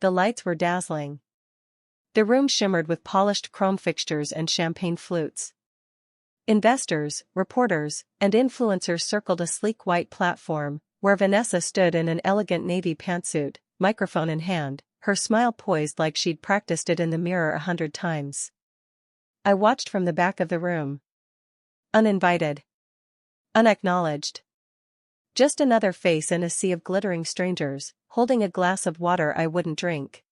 the lights were dazzling. The room shimmered with polished chrome fixtures and champagne flutes. Investors, reporters, and influencers circled a sleek white platform, where Vanessa stood in an elegant navy pantsuit, microphone in hand, her smile poised like she'd practiced it in the mirror 100 times. I watched from the back of the room. Uninvited. Unacknowledged. Just another face in a sea of glittering strangers, holding a glass of water I wouldn't drink.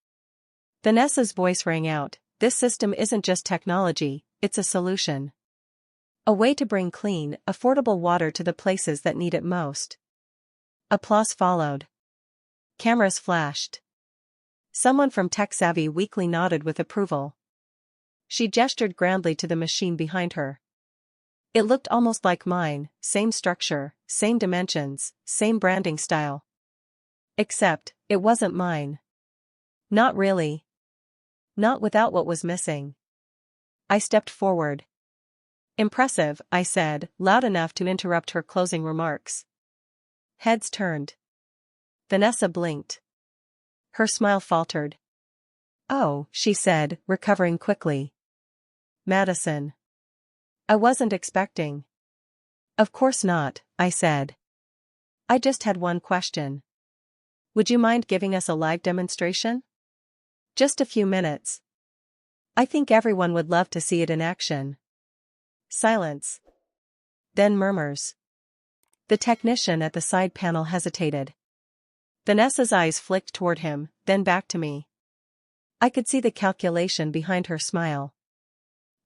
Vanessa's voice rang out, "This system isn't just technology, it's a solution. A way to bring clean, affordable water to the places that need it most." Applause followed. Cameras flashed. Someone from Tech Savvy Weekly nodded with approval. She gestured grandly to the machine behind her. It looked almost like mine, same structure, same dimensions, same branding style. Except, it wasn't mine. Not really. Not without what was missing. I stepped forward. "Impressive," I said, loud enough to interrupt her closing remarks. Heads turned. Vanessa blinked. Her smile faltered. "Oh," she said, recovering quickly. "Madison. I wasn't expecting." "Of course not," I said. "I just had one question. Would you mind giving us a live demonstration? Just a few minutes. I think everyone would love to see it in action." Silence. Then murmurs. The technician at the side panel hesitated. Vanessa's eyes flicked toward him, then back to me. I could see the calculation behind her smile.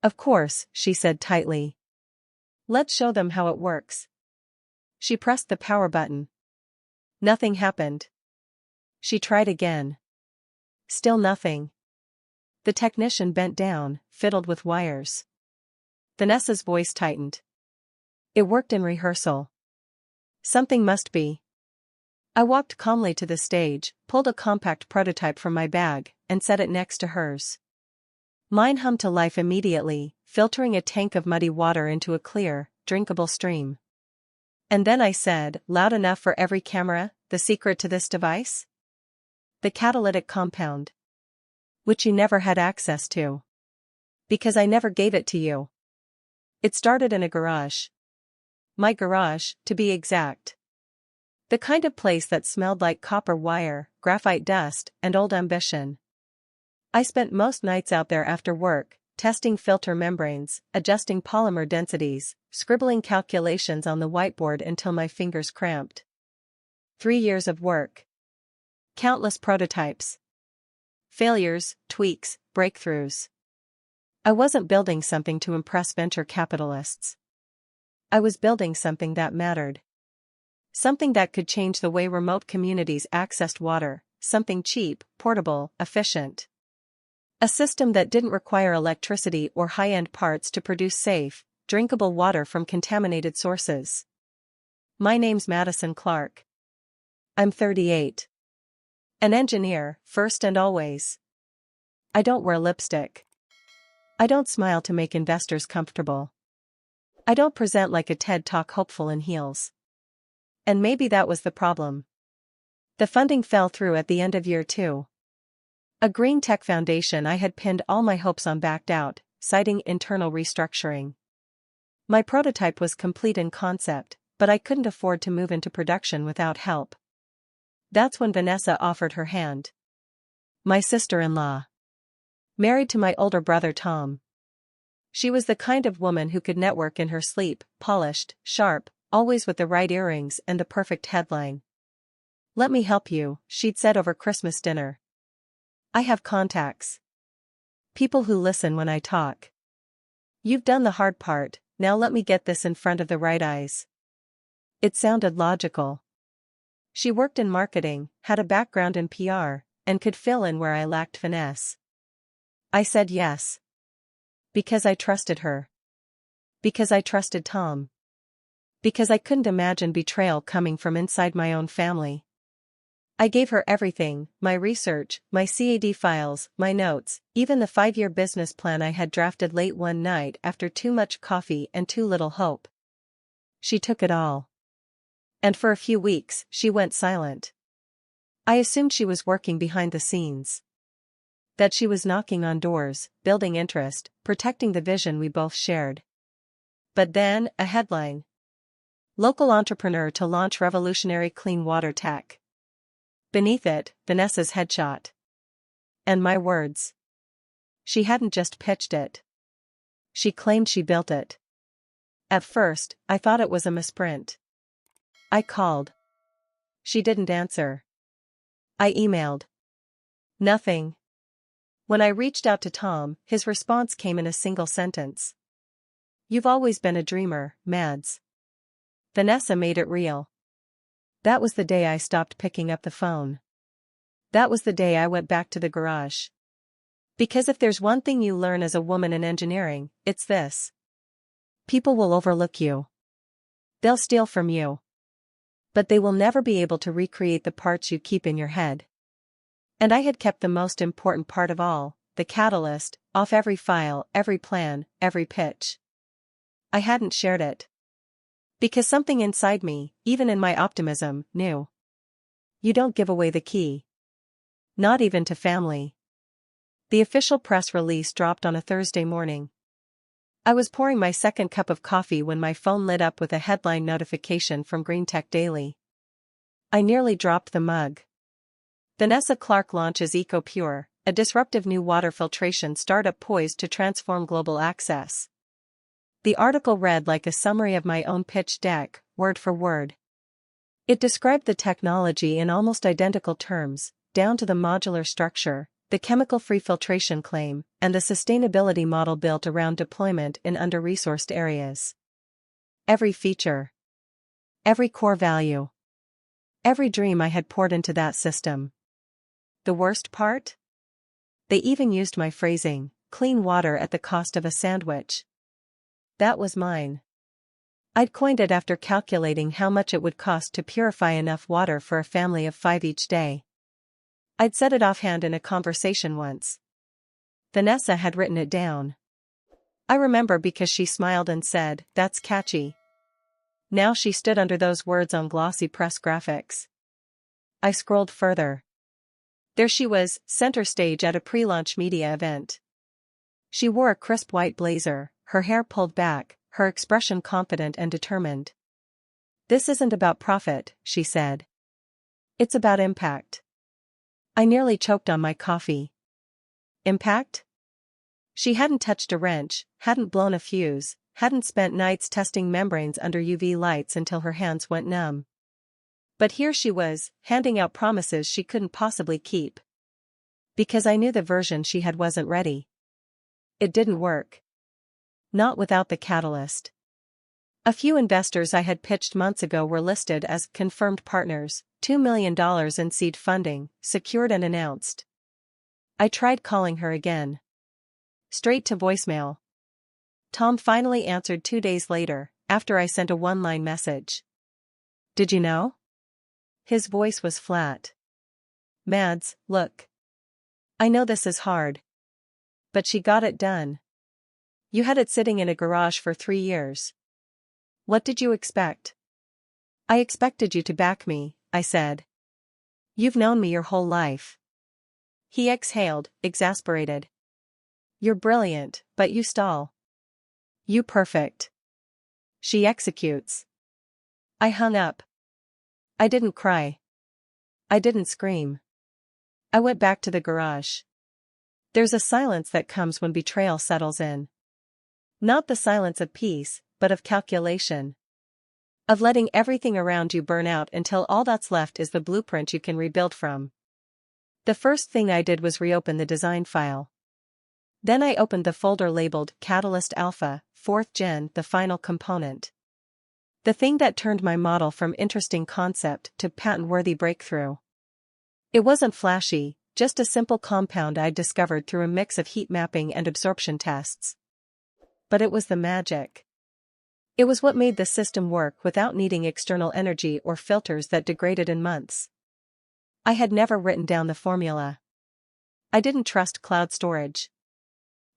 "Of course," she said tightly. "Let's show them how it works." She pressed the power button. Nothing happened. She tried again. Still nothing. The technician bent down, fiddled with wires. Vanessa's voice tightened. "It worked in rehearsal. Something must be." I walked calmly to the stage, pulled a compact prototype from my bag, and set it next to hers. Mine hummed to life immediately, filtering a tank of muddy water into a clear, drinkable stream. And then I said, loud enough for every camera, "The secret to this device? The catalytic compound. Which you never had access to. Because I never gave it to you. It started in a garage. My garage, to be exact. The kind of place that smelled like copper wire, graphite dust, and old ambition. I spent most nights out there after work, testing filter membranes, adjusting polymer densities, scribbling calculations on the whiteboard until my fingers cramped. 3 years of work. Countless prototypes. Failures, tweaks, breakthroughs. I wasn't building something to impress venture capitalists. I was building something that mattered. Something that could change the way remote communities accessed water, something cheap, portable, efficient. A system that didn't require electricity or high-end parts to produce safe, drinkable water from contaminated sources. My name's Madison Clark. I'm 38. An engineer, first and always. I don't wear lipstick. I don't smile to make investors comfortable. I don't present like a TED Talk hopeful in heels. And maybe that was the problem. The funding fell through at the end of year 2. A green tech foundation I had pinned all my hopes on backed out, citing internal restructuring. My prototype was complete in concept, but I couldn't afford to move into production without help. That's when Vanessa offered her hand. My sister-in-law. Married to my older brother Tom. She was the kind of woman who could network in her sleep, polished, sharp, always with the right earrings and the perfect headline. "Let me help you," she'd said over Christmas dinner. "I have contacts. People who listen when I talk. You've done the hard part, now let me get this in front of the right eyes." It sounded logical. She worked in marketing, had a background in PR, and could fill in where I lacked finesse. I said yes. Because I trusted her. Because I trusted Tom. Because I couldn't imagine betrayal coming from inside my own family. I gave her everything, my research, my CAD files, my notes, even the 5-year business plan I had drafted late one night after too much coffee and too little hope. She took it all. And for a few weeks, she went silent. I assumed she was working behind the scenes. That she was knocking on doors, building interest, protecting the vision we both shared. But then, a headline. Local entrepreneur to launch revolutionary clean water tech. Beneath it, Vanessa's headshot. And my words. She hadn't just pitched it. She claimed she built it. At first, I thought it was a misprint. I called. She didn't answer. I emailed. Nothing. When I reached out to Tom, his response came in a single sentence. You've always been a dreamer, Mads. Vanessa made it real. That was the day I stopped picking up the phone. That was the day I went back to the garage. Because if there's one thing you learn as a woman in engineering, it's this. People will overlook you. They'll steal from you. But they will never be able to recreate the parts you keep in your head. And I had kept the most important part of all, the catalyst, off every file, every plan, every pitch. I hadn't shared it. Because something inside me, even in my optimism, knew. You don't give away the key. Not even to family. The official press release dropped on a Thursday morning. I was pouring my second cup of coffee when my phone lit up with a headline notification from GreenTech Daily. I nearly dropped the mug. Vanessa Clark launches EcoPure, a disruptive new water filtration startup poised to transform global access. The article read like a summary of my own pitch deck, word for word. It described the technology in almost identical terms, down to the modular structure, the chemical-free filtration claim, and the sustainability model built around deployment in under-resourced areas. Every feature. Every core value. Every dream I had poured into that system. The worst part? They even used my phrasing, clean water at the cost of a sandwich. That was mine. I'd coined it after calculating how much it would cost to purify enough water for a family of 5 each day. I'd said it offhand in a conversation once. Vanessa had written it down. I remember because she smiled and said, "That's catchy." Now she stood under those words on glossy press graphics. I scrolled further. There she was, center stage at a pre-launch media event. She wore a crisp white blazer, her hair pulled back, her expression confident and determined. This isn't about profit, she said. It's about impact. I nearly choked on my coffee. Impact? She hadn't touched a wrench, hadn't blown a fuse, hadn't spent nights testing membranes under UV lights until her hands went numb. But here she was, handing out promises she couldn't possibly keep. Because I knew the version she had wasn't ready. It didn't work. Not without the catalyst. A few investors I had pitched months ago were listed as confirmed partners, $2 million in seed funding, secured and announced. I tried calling her again. Straight to voicemail. Tom finally answered 2 days later, after I sent a one-line message. Did you know? His voice was flat. Mads, look. I know this is hard. But she got it done. You had it sitting in a garage for 3 years. What did you expect? I expected you to back me, I said. You've known me your whole life. He exhaled, exasperated. You're brilliant, but you stall. You perfect. She executes. I hung up. I didn't cry. I didn't scream. I went back to the garage. There's a silence that comes when betrayal settles in. Not the silence of peace, but of calculation. Of letting everything around you burn out until all that's left is the blueprint you can rebuild from. The first thing I did was reopen the design file. Then I opened the folder labeled Catalyst Alpha, 4th Gen, the final component. The thing that turned my model from interesting concept to patent-worthy breakthrough. It wasn't flashy, just a simple compound I'd discovered through a mix of heat mapping and absorption tests. But it was the magic. It was what made the system work without needing external energy or filters that degraded in months. I had never written down the formula. I didn't trust cloud storage.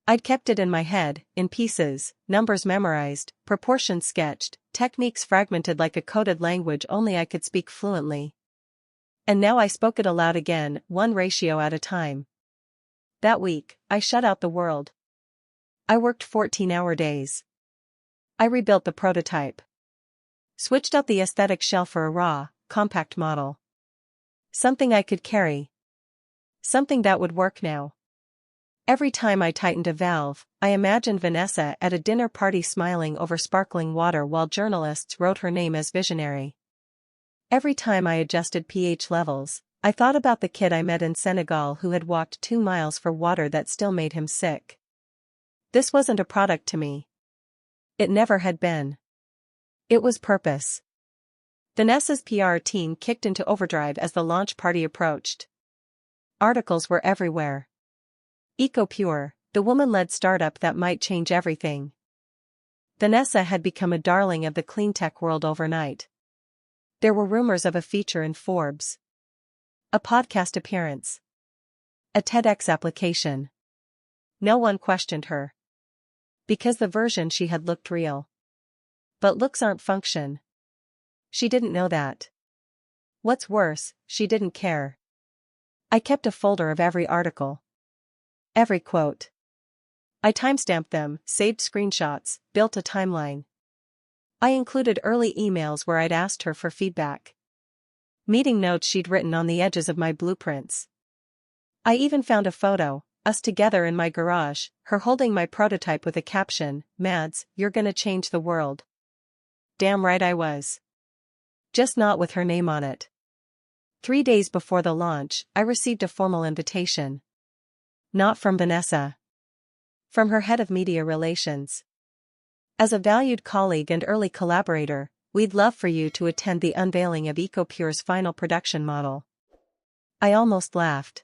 I'd kept it in my head, in pieces, numbers memorized, proportions sketched, techniques fragmented like a coded language only I could speak fluently. And now I spoke it aloud again, one ratio at a time. That week, I shut out the world. I worked 14-hour days. I rebuilt the prototype. Switched out the aesthetic shell for a raw, compact model. Something I could carry. Something that would work now. Every time I tightened a valve, I imagined Vanessa at a dinner party smiling over sparkling water while journalists wrote her name as visionary. Every time I adjusted pH levels, I thought about the kid I met in Senegal who had walked 2 miles for water that still made him sick. This wasn't a product to me. It never had been. It was purpose. Vanessa's PR team kicked into overdrive as the launch party approached. Articles were everywhere. EcoPure, the woman-led startup that might change everything. Vanessa had become a darling of the cleantech world overnight. There were rumors of a feature in Forbes. A podcast appearance. A TEDx application. No one questioned her. Because the version she had looked real. But looks aren't function. She didn't know that. What's worse, she didn't care. I kept a folder of every article. Every quote. I timestamped them, saved screenshots, built a timeline. I included early emails where I'd asked her for feedback. Meeting notes she'd written on the edges of my blueprints. I even found a photo, us together in my garage, her holding my prototype with a caption, "Mads, you're gonna change the world." Damn right I was. Just not with her name on it. 3 days before the launch, I received a formal invitation. Not from Vanessa. From her head of media relations. As a valued colleague and early collaborator, we'd love for you to attend the unveiling of EcoPure's final production model. I almost laughed.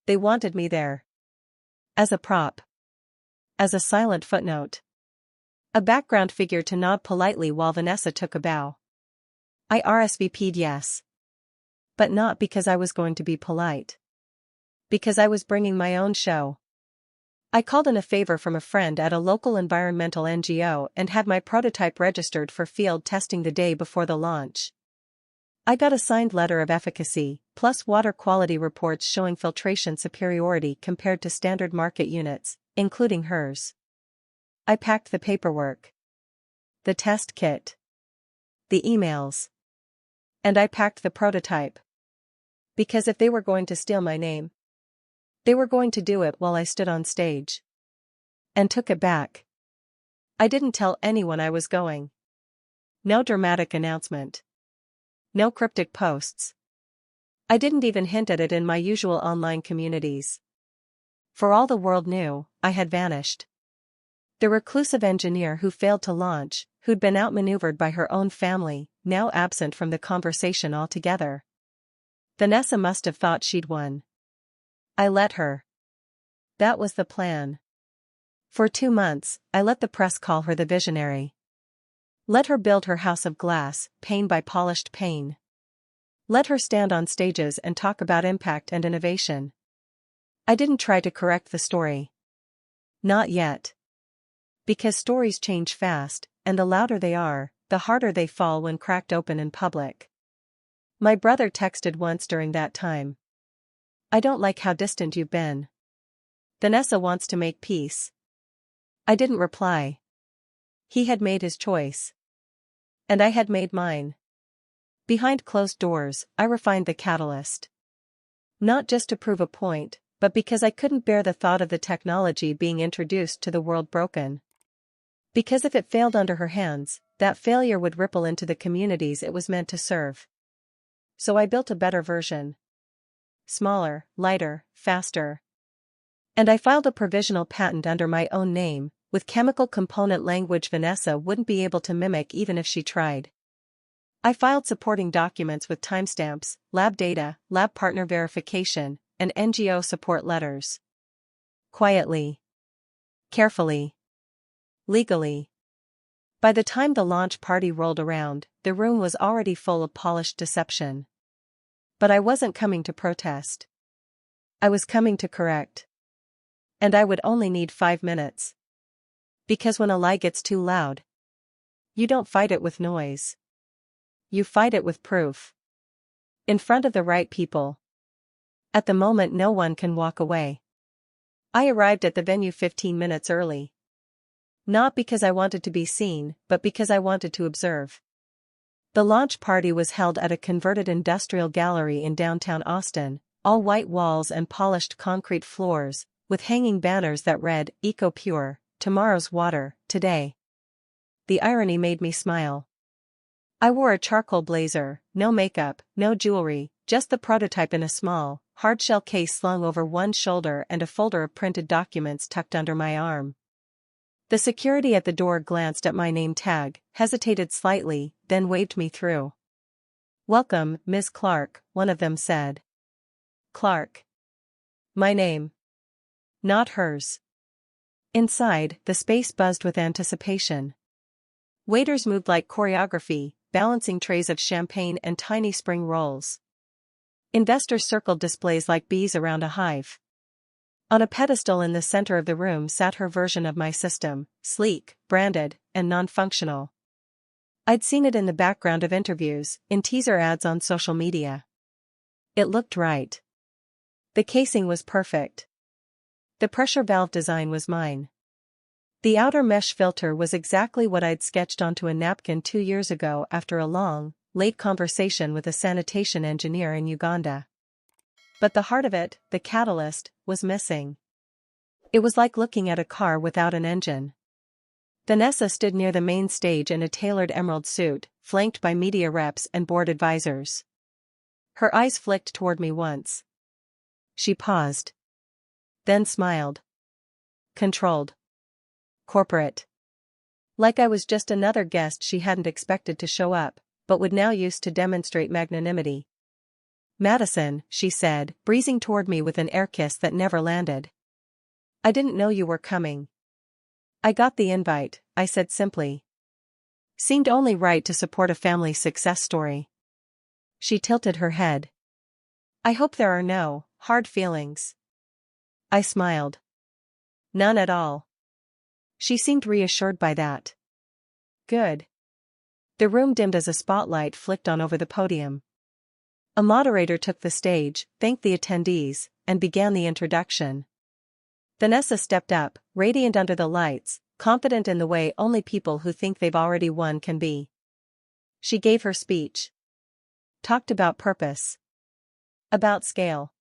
They wanted me there. As a prop. As a silent footnote. A background figure to nod politely while Vanessa took a bow. I RSVP'd yes. But not because I was going to be polite. Because I was bringing my own show. I called in a favor from a friend at a local environmental NGO and had my prototype registered for field testing the day before the launch. I got a signed letter of efficacy, plus water quality reports showing filtration superiority compared to standard market units, including hers. I packed the paperwork. The test kit. The emails. And I packed the prototype. Because if they were going to steal my name, they were going to do it while I stood on stage. And took it back. I didn't tell anyone I was going. No dramatic announcement. No cryptic posts. I didn't even hint at it in my usual online communities. For all the world knew, I had vanished. The reclusive engineer who failed to launch, who'd been outmaneuvered by her own family, now absent from the conversation altogether. Vanessa must have thought she'd won. I let her. That was the plan. For 2 months, I let the press call her the visionary. Let her build her house of glass, pane by polished pane. Let her stand on stages and talk about impact and innovation. I didn't try to correct the story. Not yet. Because stories change fast, and the louder they are, the harder they fall when cracked open in public. My brother texted once during that time. I don't like how distant you've been. Vanessa wants to make peace. I didn't reply. He had made his choice. And I had made mine. Behind closed doors, I refined the catalyst. Not just to prove a point, but because I couldn't bear the thought of the technology being introduced to the world broken. Because if it failed under her hands, that failure would ripple into the communities it was meant to serve. So I built a better version. Smaller, lighter, faster. And I filed a provisional patent under my own name, with chemical component language Vanessa wouldn't be able to mimic even if she tried. I filed supporting documents with timestamps, lab data, lab partner verification, and NGO support letters. Quietly. Carefully. Legally. By the time the launch party rolled around, the room was already full of polished deception. But I wasn't coming to protest. I was coming to correct. And I would only need 5 minutes. Because when a lie gets too loud, you don't fight it with noise. You fight it with proof. In front of the right people. At the moment no one can walk away. I arrived at the venue 15 minutes early. Not because I wanted to be seen, but because I wanted to observe. The launch party was held at a converted industrial gallery in downtown Austin, all white walls and polished concrete floors, with hanging banners that read, "Eco Pure, tomorrow's water, today." The irony made me smile. I wore a charcoal blazer, no makeup, no jewelry, just the prototype in a small, hardshell case slung over one shoulder and a folder of printed documents tucked under my arm. The security at the door glanced at my name tag, hesitated slightly, then waved me through. "Welcome, Ms. Clark," one of them said. Clark. My name. Not hers. Inside, the space buzzed with anticipation. Waiters moved like choreography, balancing trays of champagne and tiny spring rolls. Investors circled displays like bees around a hive. On a pedestal in the center of the room sat her version of my system, sleek, branded, and non-functional. I'd seen it in the background of interviews, in teaser ads on social media. It looked right. The casing was perfect. The pressure valve design was mine. The outer mesh filter was exactly what I'd sketched onto a napkin 2 years ago after a long, late conversation with a sanitation engineer in Uganda. But the heart of it, the catalyst, was missing. It was like looking at a car without an engine. Vanessa stood near the main stage in a tailored emerald suit, flanked by media reps and board advisors. Her eyes flicked toward me once. She paused. Then smiled. Controlled. Corporate. Like I was just another guest she hadn't expected to show up, but would now use to demonstrate magnanimity. "Madison," she said, breezing toward me with an air kiss that never landed. "I didn't know you were coming." "I got the invite," I said simply. Seemed only right to support a family success story. She tilted her head. "I hope there are no hard feelings." I smiled. "None at all." She seemed reassured by that. Good. The room dimmed as a spotlight flicked on over the podium. A moderator took the stage, thanked the attendees, and began the introduction. Vanessa stepped up, radiant under the lights, confident in the way only people who think they've already won can be. She gave her speech. Talked about purpose. About scale.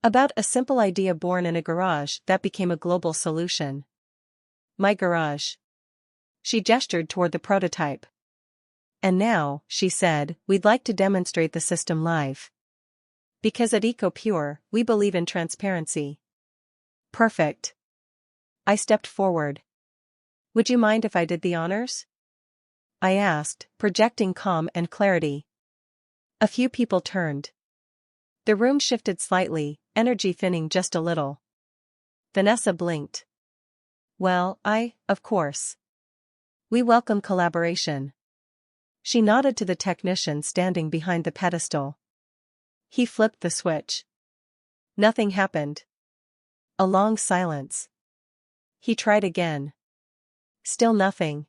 About a simple idea born in a garage that became a global solution. My garage. She gestured toward the prototype. "And now," she said, "we'd like to demonstrate the system live. Because at EcoPure, we believe in transparency." Perfect. I stepped forward. "Would you mind if I did the honors?" I asked, projecting calm and clarity. A few people turned. The room shifted slightly, energy thinning just a little. Vanessa blinked. "Well, of course. We welcome collaboration." She nodded to the technician standing behind the pedestal. He flipped the switch. Nothing happened. A long silence. He tried again. Still nothing.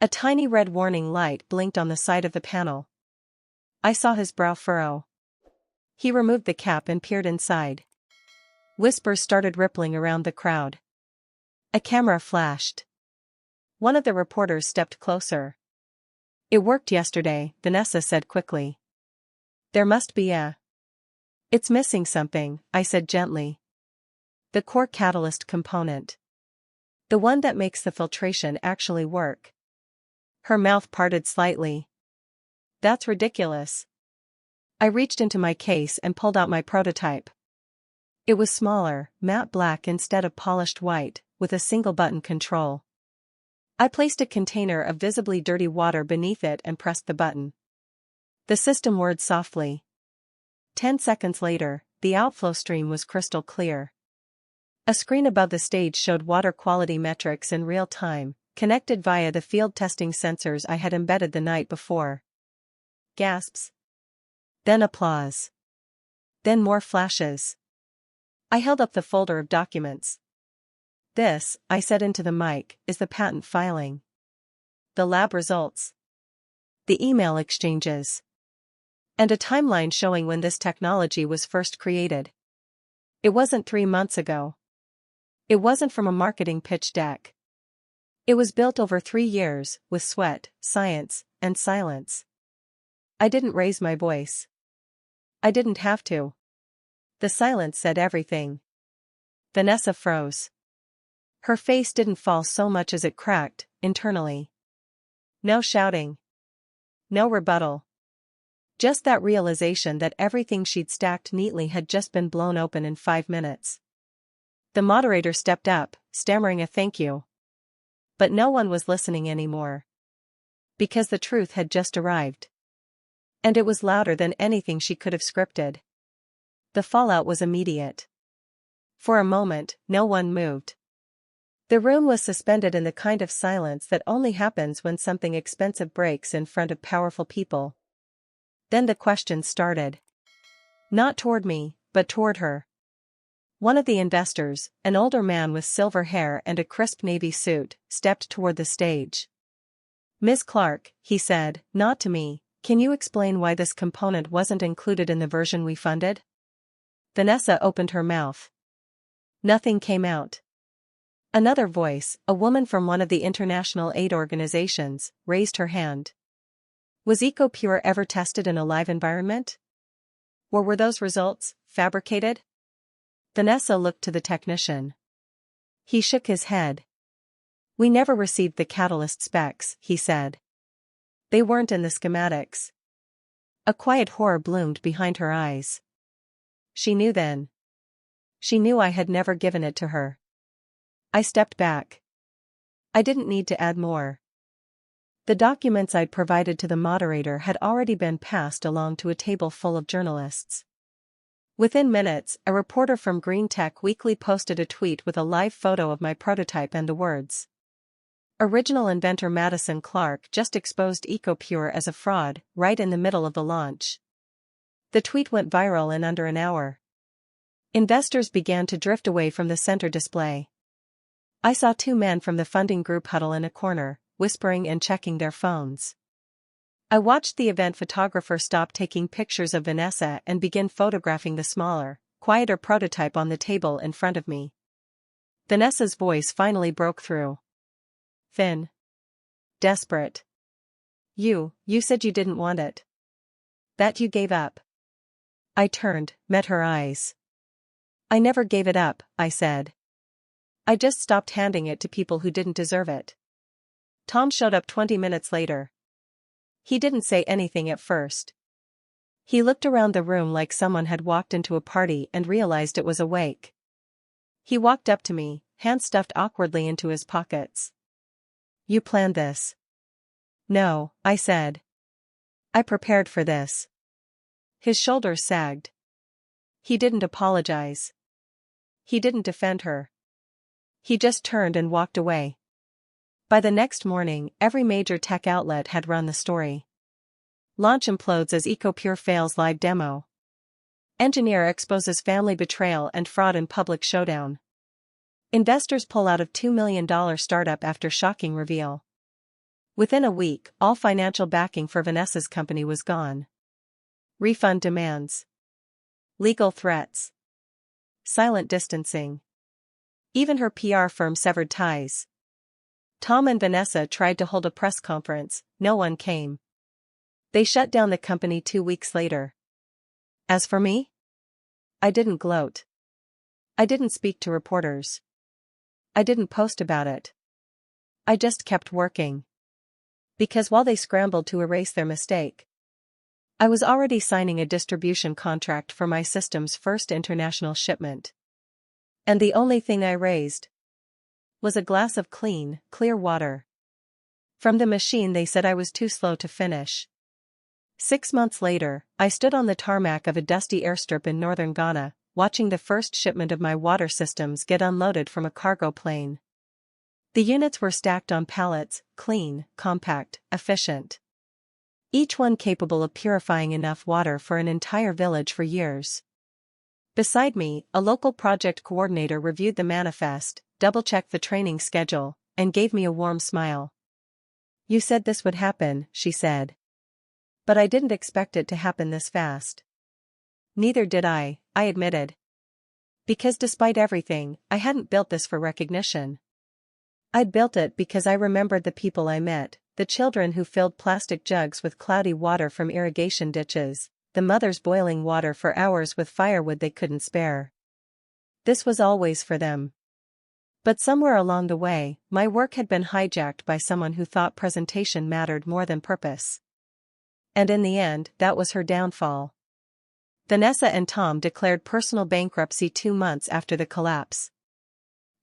A tiny red warning light blinked on the side of the panel. I saw his brow furrow. He removed the cap and peered inside. Whispers started rippling around the crowd. A camera flashed. One of the reporters stepped closer. "It worked yesterday," Vanessa said quickly. "There must be a..." "It's missing something," I said gently. "The core catalyst component. The one that makes the filtration actually work." Her mouth parted slightly. "That's ridiculous." I reached into my case and pulled out my prototype. It was smaller, matte black instead of polished white, with a single button control. I placed a container of visibly dirty water beneath it and pressed the button. The system whirred softly. 10 seconds later, the outflow stream was crystal clear. A screen above the stage showed water quality metrics in real time, connected via the field testing sensors I had embedded the night before. Gasps. Then applause. Then more flashes. I held up the folder of documents. "This," I said into the mic, "is the patent filing. The lab results. The email exchanges. And a timeline showing when this technology was first created. It wasn't 3 months ago. It wasn't from a marketing pitch deck. It was built over 3 years, with sweat, science, and silence. I didn't raise my voice. I didn't have to. The silence said everything. Vanessa froze. Her face didn't fall so much as it cracked, internally. No shouting. No rebuttal. Just that realization that everything she'd stacked neatly had just been blown open in 5 minutes. The moderator stepped up, stammering a thank you. But no one was listening anymore. Because the truth had just arrived. And it was louder than anything she could have scripted. The fallout was immediate. For a moment, no one moved. The room was suspended in the kind of silence that only happens when something expensive breaks in front of powerful people. Then the questions started. Not toward me, but toward her. One of the investors, an older man with silver hair and a crisp navy suit, stepped toward the stage. "Ms. Clark," he said, "not to me, can you explain why this component wasn't included in the version we funded?" Vanessa opened her mouth. Nothing came out. Another voice, a woman from one of the international aid organizations, raised her hand. Was EcoPure ever tested in a live environment? Or were those results fabricated? Vanessa looked to the technician. He shook his head. We never received the catalyst specs, he said. They weren't in the schematics. A quiet horror bloomed behind her eyes. She knew then. She knew I had never given it to her. I stepped back. I didn't need to add more. The documents I'd provided to the moderator had already been passed along to a table full of journalists. Within minutes, a reporter from Green Tech Weekly posted a tweet with a live photo of my prototype and the words. Original inventor Madison Clark just exposed EcoPure as a fraud, right in the middle of the launch. The tweet went viral in under an hour. Investors began to drift away from the center display. I saw 2 men from the funding group huddle in a corner, whispering and checking their phones. I watched the event photographer stop taking pictures of Vanessa and begin photographing the smaller, quieter prototype on the table in front of me. Vanessa's voice finally broke through. Thin. Desperate. You said you didn't want it. That you gave up. I turned, met her eyes. I never gave it up, I said. I just stopped handing it to people who didn't deserve it. Tom showed up 20 minutes later. He didn't say anything at first. He looked around the room like someone had walked into a party and realized it was awake. He walked up to me, hands stuffed awkwardly into his pockets. You planned this? No, I said. I prepared for this. His shoulders sagged. He didn't apologize. He didn't defend her. He just turned and walked away. By the next morning, every major tech outlet had run the story. Launch implodes as EcoPure fails live demo. Engineer exposes family betrayal and fraud in public showdown. Investors pull out of $2 million startup after shocking reveal. Within a week, all financial backing for Vanessa's company was gone. Refund demands. Legal threats. Silent distancing. Even her PR firm severed ties. Tom and Vanessa tried to hold a press conference, no one came. They shut down the company 2 weeks later. As for me? I didn't gloat. I didn't speak to reporters. I didn't post about it. I just kept working. Because while they scrambled to erase their mistake, I was already signing a distribution contract for my system's first international shipment. And the only thing I raised was a glass of clean, clear water. From the machine they said I was too slow to finish. 6 months later, I stood on the tarmac of a dusty airstrip in northern Ghana, watching the first shipment of my water systems get unloaded from a cargo plane. The units were stacked on pallets, clean, compact, efficient. Each one capable of purifying enough water for an entire village for years. Beside me, a local project coordinator reviewed the manifest, double-checked the training schedule, and gave me a warm smile. You said this would happen, she said. But I didn't expect it to happen this fast. Neither did I admitted. Because despite everything, I hadn't built this for recognition. I'd built it because I remembered the people I met, the children who filled plastic jugs with cloudy water from irrigation ditches, the mothers boiling water for hours with firewood they couldn't spare. This was always for them. But somewhere along the way, my work had been hijacked by someone who thought presentation mattered more than purpose. And in the end, that was her downfall. Vanessa and Tom declared personal bankruptcy 2 months after the collapse.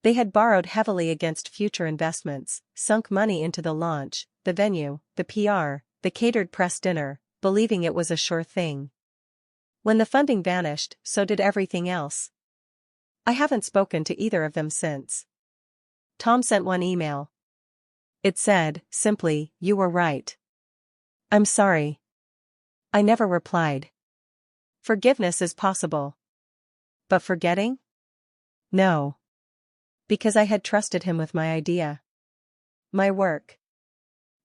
They had borrowed heavily against future investments, sunk money into the launch, the venue, the PR, the catered press dinner, believing it was a sure thing. When the funding vanished, so did everything else. I haven't spoken to either of them since. Tom sent one email. It said, simply, "You were right. I'm sorry." I never replied. Forgiveness is possible. But forgetting? No. Because I had trusted him with my idea. My work.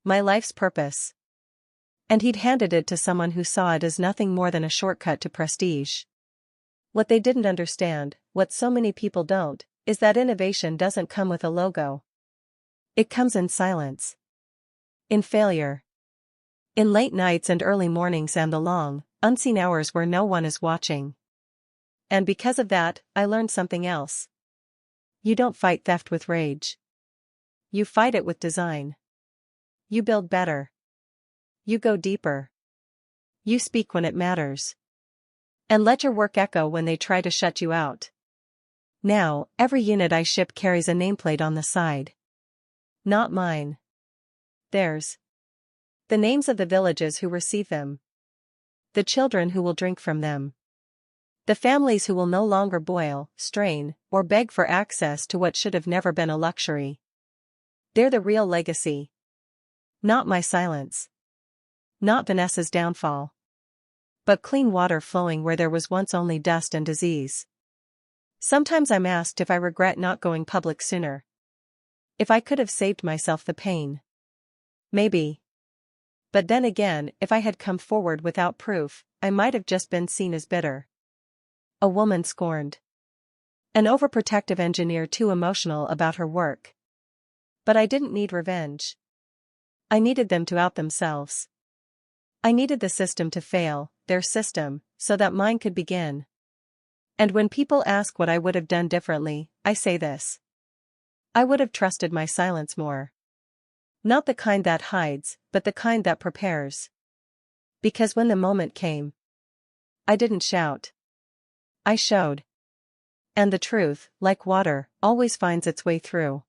My life's purpose. And he'd handed it to someone who saw it as nothing more than a shortcut to prestige. What they didn't understand, what so many people don't, is that innovation doesn't come with a logo. It comes in silence. In failure. In late nights and early mornings and the long, unseen hours where no one is watching. And because of that, I learned something else. You don't fight theft with rage. You fight it with design. You build better. You go deeper. You speak when it matters. And let your work echo when they try to shut you out. Now, every unit I ship carries a nameplate on the side. Not mine. Theirs. The names of the villages who receive them. The children who will drink from them. The families who will no longer boil, strain, or beg for access to what should have never been a luxury. They're the real legacy. Not my silence. Not Vanessa's downfall. But clean water flowing where there was once only dust and disease. Sometimes I'm asked if I regret not going public sooner. If I could have saved myself the pain. Maybe. But then again, if I had come forward without proof, I might have just been seen as bitter. A woman scorned. An overprotective engineer too emotional about her work. But I didn't need revenge. I needed them to out themselves. I needed the system to fail, their system, so that mine could begin. And when people ask what I would have done differently, I say this. I would have trusted my silence more. Not the kind that hides, but the kind that prepares. Because when the moment came, I didn't shout. I showed. And the truth, like water, always finds its way through.